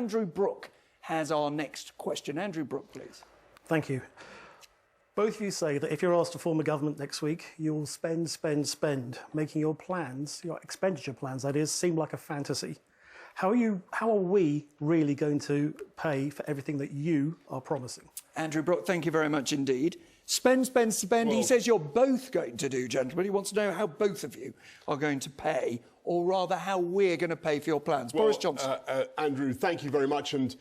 Andrew Brooke has our next question. Andrew Brooke, please. Thank you. Both of you say that if you're asked to form a government next week, you'll spend, making your plans, your expenditure plans, that is, seem like a fantasy. How are we really going to pay for everything that you are promising? Andrew Brooke, thank you very much indeed. Spend. Well, he says you're both going to do, gentlemen. He wants to know how both of you are going to pay, or rather how we're going to pay for your plans. Well, Boris Johnson. Andrew, thank you very much. And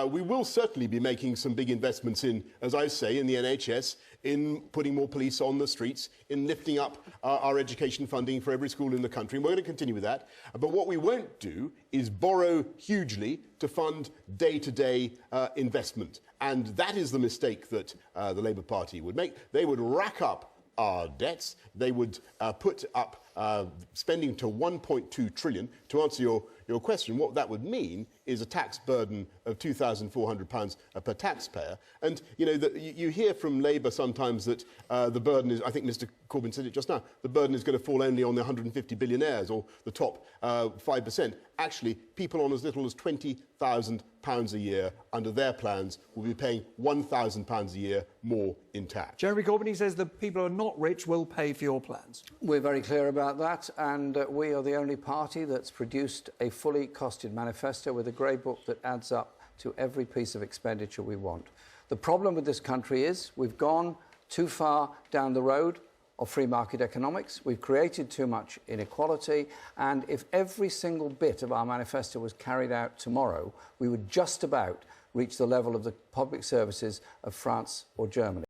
we will certainly be making some big investments in, as I say, in the NHS, in putting more police on the streets, in lifting up our education funding for every school in the country. And we're going to continue with that. But what we won't do is borrow hugely to fund day-to-day investment. And that is the mistake that the Labour Party would make. They would rack up our debts. They would put up spending to 1.2 trillion. To answer your question, what that would mean is a tax burden of £2,400 per taxpayer. And, you know, you hear from Labour sometimes that the burden is, I think Mr Corbyn said it just now, the burden is going to fall only on the 150 billionaires or the top 5%. Actually, people on as little as £20,000 a year under their plans will be paying £1,000 a year more in tax. Jeremy Corbyn says the people who are not rich will pay for your plans. We're very clear about that, and we are the only party that's produced a fully costed manifesto with a grey book that adds up to every piece of expenditure we want. The problem with this country is we've gone too far down the road of free market economics. We've created too much inequality, and if every single bit of our manifesto was carried out tomorrow, we would just about reach the level of the public services of France or Germany.